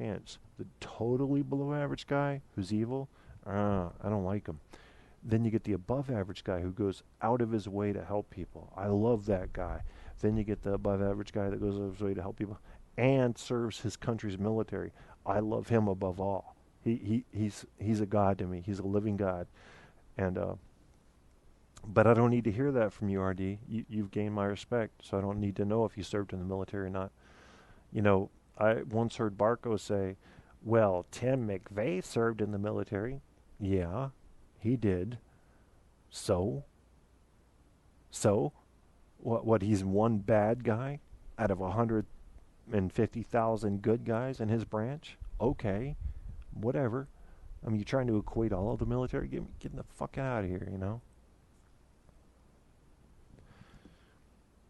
chance. The totally below average guy who's evil, I don't like him. Then you get the above average guy who goes out of his way to help people. I love that guy. Then you get the above average guy that goes out of his way to help people and serves his country's military. I love him above all. He's a god to me. He's a living god. And but I don't need to hear that from you, RD. You've gained my respect, so I don't need to know if you served in the military or not. You know, I once heard Barco say, well, Tim McVeigh served in the military. Yeah, he did. So? So? What, he's one bad guy out of 150,000 good guys in his branch? Okay, whatever. I mean, you're trying to equate all of the military? Get the fuck out of here, you know?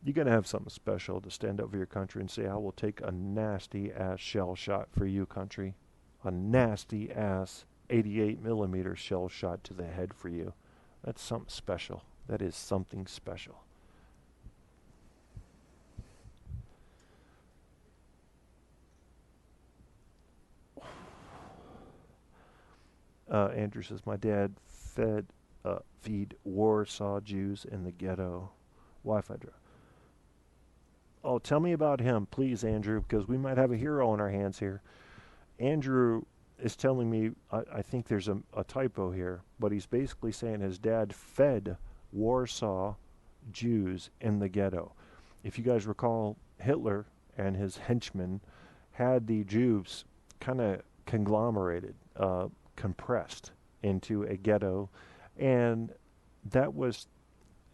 You got to have something special to stand up for your country and say, I will take a nasty-ass shell shot for you, country. A nasty-ass 88 millimeter shell shot to the head for you. That's something special. That is something special. Andrew says, my dad feed Warsaw Jews in the ghetto. Wi-Fi drive. Oh, tell me about him, please, Andrew, because we might have a hero on our hands here. Andrew is telling me, I think there's a typo here, but he's basically saying his dad fed Warsaw Jews in the ghetto. If you guys recall, Hitler and his henchmen had the Jews kind of conglomerated, compressed into a ghetto, and that was,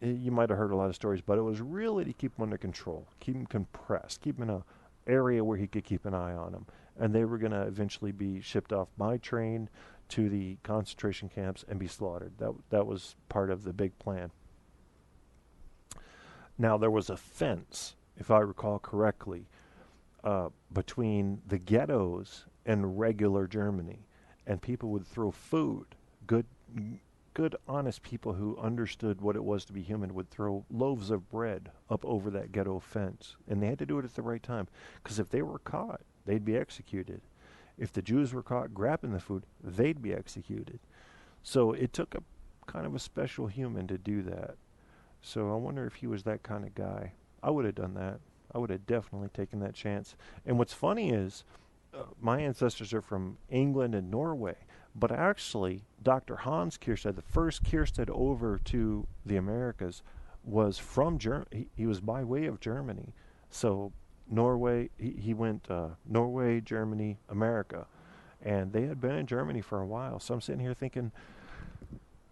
you might have heard a lot of stories, but it was really to keep him under control, keep him compressed, keep him in an area where he could keep an eye on him. And they were going to eventually be shipped off by train to the concentration camps and be slaughtered. That was part of the big plan. Now, there was a fence, if I recall correctly, between the ghettos and regular Germany. And people would throw food. Good, honest people who understood what it was to be human would throw loaves of bread up over that ghetto fence. And they had to do it at the right time. Because if they were caught, they'd be executed. If the Jews were caught grabbing the food, they'd be executed. So it took a kind of a special human to do that. So I wonder if he was that kind of guy. I would have done that. I would have definitely taken that chance. And what's funny is, my ancestors are from England and Norway, but actually, Dr. Hans Kierstead, the first Kierstead over to the Americas, was from Germany. He was by way of Germany. So Norway, he went Norway, Germany, America, and they had been in Germany for a while. So I'm sitting here thinking,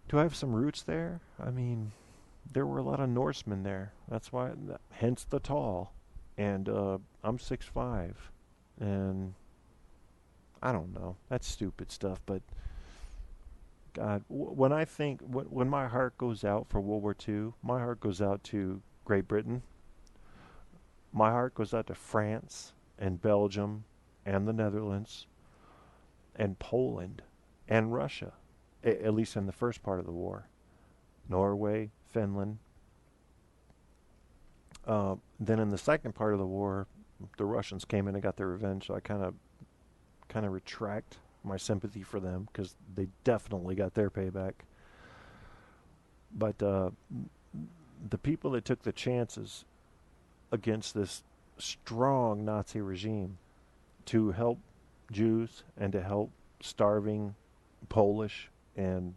do I have some roots there? I mean, there were a lot of Norsemen there. That's why, hence the tall. And I'm 6'5", and I don't know. That's stupid stuff, but God, when I think, when my heart goes out for World War II, my heart goes out to Great Britain. My heart goes out to France and Belgium and the Netherlands and Poland and Russia, at least in the first part of the war. Norway, Finland. Then in the second part of the war, the Russians came in and got their revenge, so I kind of retract my sympathy for them because they definitely got their payback. But the people that took the chances against this strong Nazi regime to help Jews and to help starving Polish and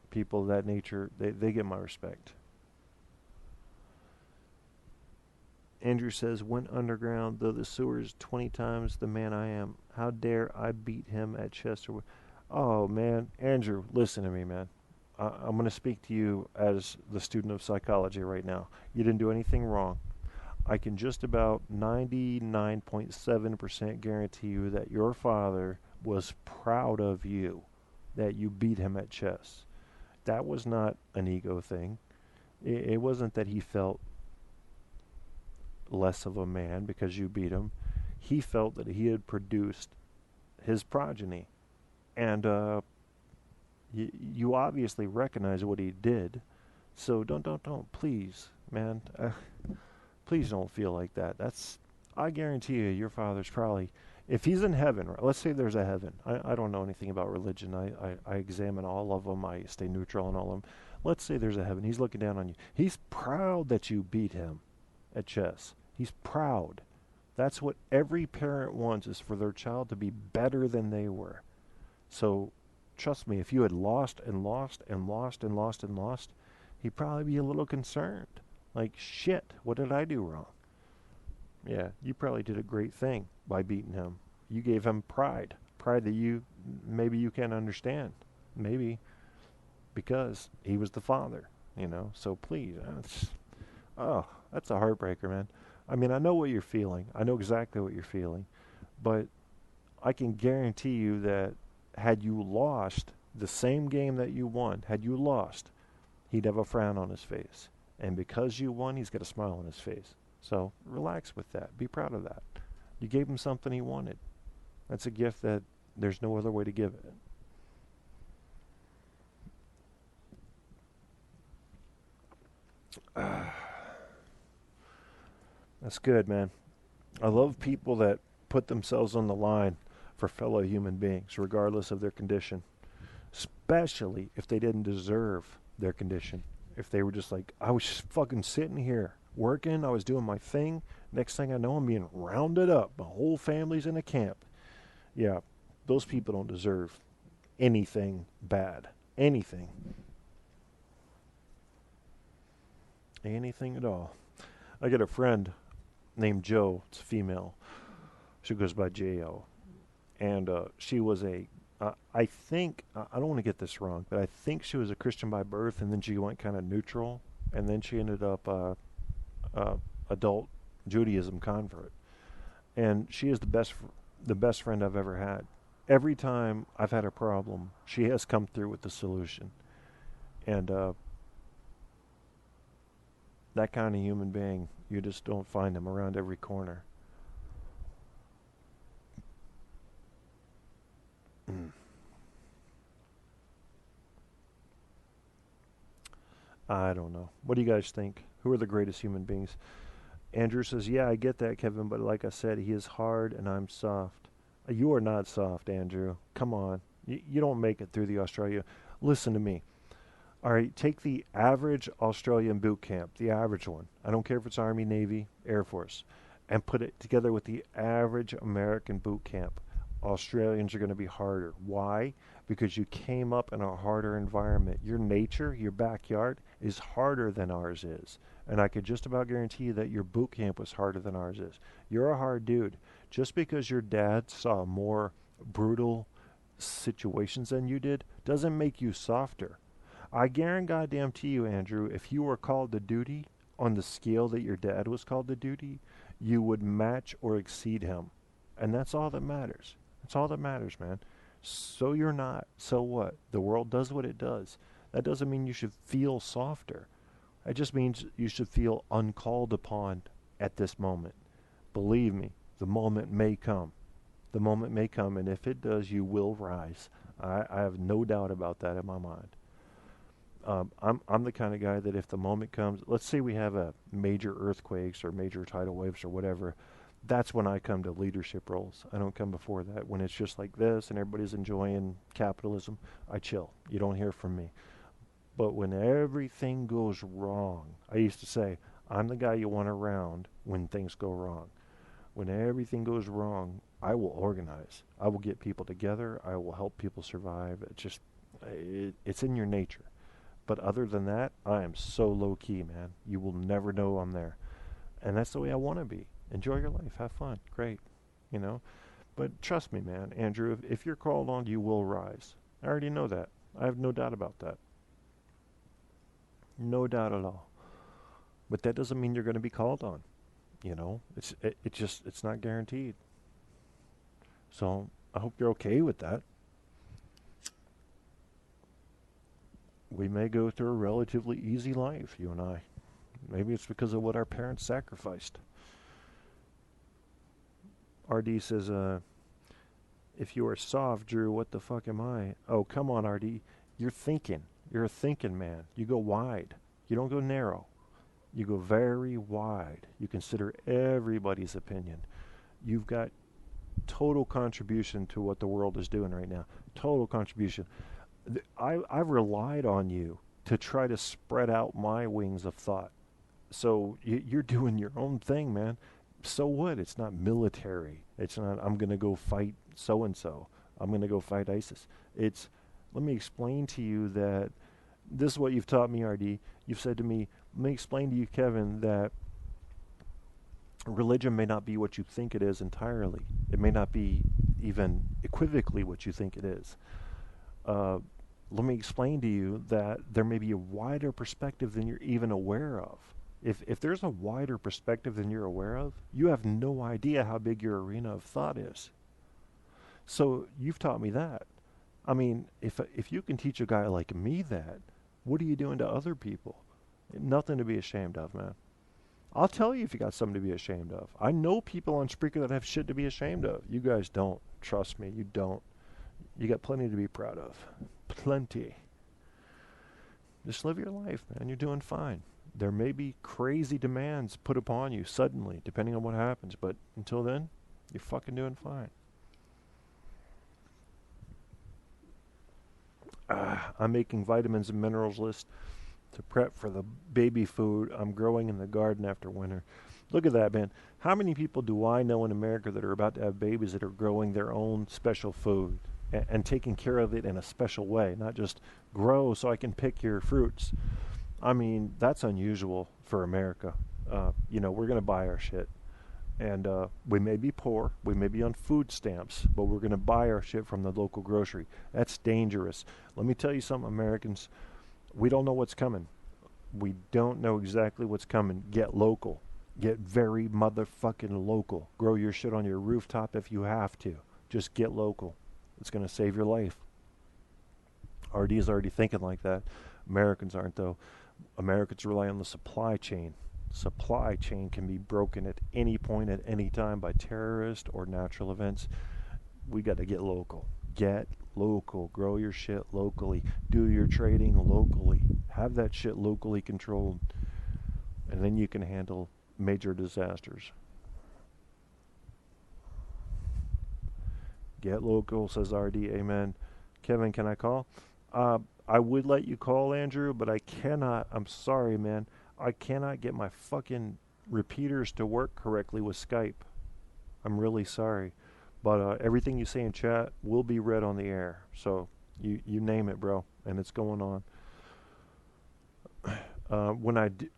people of that nature, they get my respect. Andrew says, went underground, though the sewer's 20 times the man I am. How dare I beat him at chess? Oh, man. Andrew, listen to me, man. I'm going to speak to you as the student of psychology right now. You didn't do anything wrong. I can just about 99.7% guarantee you that your father was proud of you, that you beat him at chess. That was not an ego thing. It wasn't that he felt less of a man because you beat him. He felt that he had produced his progeny. And you obviously recognize what he did. So don't, please, man. Please don't feel like that. I guarantee you, your father's probably, If he's in heaven, right, let's say there's a heaven. I don't know anything about religion. I examine all of them. I stay neutral on all of them. Let's say there's a heaven. He's looking down on you. He's proud that you beat him at chess. He's proud. That's what every parent wants, is for their child to be better than they were. So trust me, if you had lost and lost and lost and lost and lost, he'd probably be a little concerned. Like, shit, what did I do wrong? Yeah, you probably did a great thing by beating him. You gave him pride. Pride that maybe you can't understand. Maybe because he was the father, So please, that's a heartbreaker, man. I mean, I know what you're feeling. I know exactly what you're feeling. But I can guarantee you that had you lost the same game that you won, had you lost, he'd have a frown on his face. And because you won, he's got a smile on his face. So relax with that. Be proud of that. You gave him something he wanted. That's a gift that there's no other way to give it. That's good, man. I love people that put themselves on the line for fellow human beings, regardless of their condition, especially if they didn't deserve their condition. If they were just like, I was just fucking sitting here working, I was doing my thing. Next thing I know, I'm being rounded up. My whole family's in a camp. Yeah, those people don't deserve anything bad. Anything. Anything at all. I got a friend named Joe. It's a female. She goes by J.O. And she was I think, I don't want to get this wrong, but I think she was a Christian by birth, and then she went kind of neutral, and then she ended up adult Judaism convert. And she is the best friend I've ever had. Every time I've had a problem, she has come through with the solution. And that kind of human being, you just don't find them around every corner. I don't know. What do you guys think? Who are the greatest human beings? Andrew says, yeah, I get that, Kevin, but like I said, he is hard and I'm soft. You are not soft, Andrew. Come on. You don't make it through the Australia. Listen to me. All right, take the average Australian boot camp, the average one. I don't care if it's Army, Navy, Air Force, and put it together with the average American boot camp. Australians are going to be harder. Why? Because you came up in a harder environment. Your nature, your backyard, is harder than ours is. And I could just about guarantee you that your boot camp was harder than ours is. You're a hard dude. Just because your dad saw more brutal situations than you did doesn't make you softer. I guarantee you, Andrew, if you were called to duty on the scale that your dad was called to duty, you would match or exceed him. And that's all that matters. That's all that matters, man. So you're not. So what? The world does what it does. That doesn't mean you should feel softer. It just means you should feel uncalled upon at this moment. Believe me, the moment may come. The moment may come, and if it does, you will rise. I have no doubt about that in my mind. I'm the kind of guy that if the moment comes, let's say we have a major earthquakes or major tidal waves or whatever, that's when I come to leadership roles. I don't come before that. When it's just like this and everybody's enjoying capitalism, I chill. You don't hear from me. But when everything goes wrong, I used to say, I'm the guy you want around when things go wrong. When everything goes wrong, I will organize. I will get people together. I will help people survive. It's in your nature. But other than that, I am so low-key, man. You will never know I'm there. And that's the way I want to be. Enjoy your life. Have fun. Great. But trust me, man, Andrew, if you're called on, you will rise. I already know that. I have no doubt about that. No doubt at all. But that doesn't mean you're going to be called on. It's not guaranteed. So I hope you're okay with that. We may go through a relatively easy life, you and I. Maybe it's because of what our parents sacrificed. RD says, if you are soft, Drew, what the fuck am I? Oh, come on, RD. You're thinking. You're a thinking man. You go wide. You don't go narrow. You go very wide. You consider everybody's opinion. You've got total contribution to what the world is doing right now. Total contribution. I've relied on you to try to spread out my wings of thought. So you're doing your own thing, man. So what? It's not military. It's not, I'm going to go fight so and so. I'm going to go fight ISIS. It's, let me explain to you that this is what you've taught me, RD. You've said to me, let me explain to you, Kevin, that religion may not be what you think it is entirely. It may not be even equivocally what you think it is. Let me explain to you that there may be a wider perspective than you're even aware of. If there's a wider perspective than you're aware of, you have no idea how big your arena of thought is. So you've taught me that. I mean, if you can teach a guy like me that, what are you doing to other people? Nothing to be ashamed of, man. I'll tell you if you got something to be ashamed of. I know people on Spreaker that have shit to be ashamed of. You guys don't. Trust me, you don't. You got plenty to be proud of. Plenty. Just live your life, man. You're doing fine. There may be crazy demands put upon you suddenly, depending on what happens, but until then, you're fucking doing fine. I'm making vitamins and minerals list to prep for the baby food I'm growing in the garden after winter. Look at that, man. How many people do I know in America that are about to have babies that are growing their own special food and taking care of it in a special way, not just grow so I can pick your fruits? I mean, that's unusual for America. We're going to buy our shit. And we may be poor, we may be on food stamps, but we're going to buy our shit from the local grocery. That's dangerous. Let me tell you something, Americans. We don't know what's coming. We don't know exactly what's coming. Get local. Get very motherfucking local. Grow your shit on your rooftop if you have to. Just get local. It's going to save your life. RD is already thinking like that. Americans aren't, though. Americans rely on the supply chain. Supply chain can be broken at any point at any time by terrorists or natural events. We got to get local. Get local. Grow your shit locally. Do your trading locally. Have that shit locally controlled. And then you can handle major disasters. Get local, says RD. Amen. Kevin, can I call? I would let you call, Andrew, but I cannot. I'm sorry, man. I cannot get my fucking repeaters to work correctly with Skype. I'm really sorry. But everything you say in chat will be read on the air. So you name it, bro, and it's going on.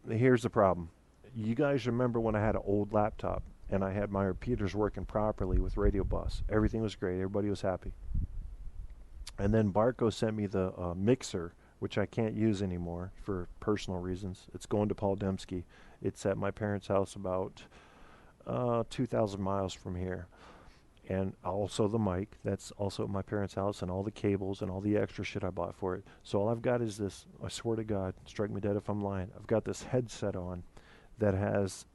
Here's the problem. You guys remember when I had an old laptop and I had my repeaters working properly with Radio Bus. Everything was great. Everybody was happy. And then Barco sent me the mixer, which I can't use anymore for personal reasons. It's going to Paul Dembski. It's at my parents' house about 2,000 miles from here. And also the mic, that's also at my parents' house, and all the cables and all the extra shit I bought for it. So all I've got is this, I swear to God, strike me dead if I'm lying, I've got this headset on that has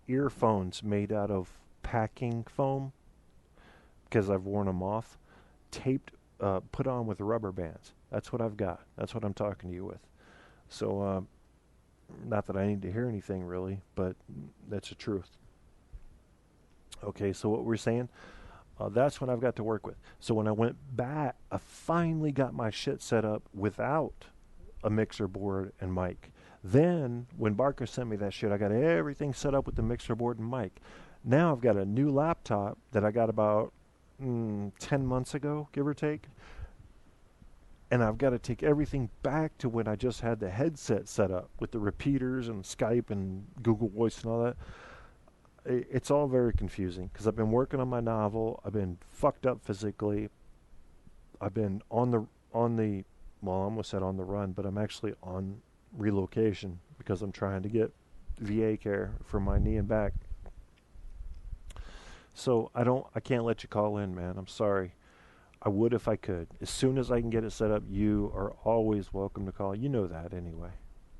earphones made out of packing foam, because I've worn them off, taped, put on with rubber bands. That's what I've got. That's what I'm talking to you with. So, not that I need to hear anything really, but that's the truth. Okay, so what we're saying, that's what I've got to work with. So when I went back, I finally got my shit set up without a mixer board and mic. Then, when Barker sent me that shit, I got everything set up with the mixer board and mic. Now I've got a new laptop that I got about 10 months ago, give or take. And I've got to take everything back to when I just had the headset set up with the repeaters and Skype and Google Voice and all that. It's all very confusing because I've been working on my novel. I've been fucked up physically. I've been on the well, I almost said on the run, but I'm actually on relocation because I'm trying to get VA care for my knee and back. So I can't let you call in, man. I'm sorry. I would if I could. As soon as I can get it set up, you are always welcome to call. You know that anyway.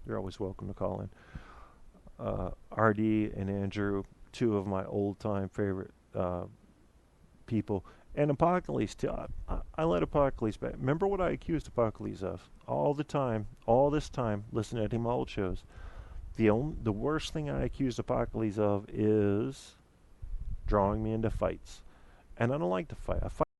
You're always welcome to call in. RD and Andrew, two of my old-time favorite people. And Apocalypse, too. I let Apocalypse back. Remember what I accused Apocalypse of? All this time, listening to him old shows. The worst thing I accused Apocalypse of is drawing me into fights. And I don't like to fight. I fight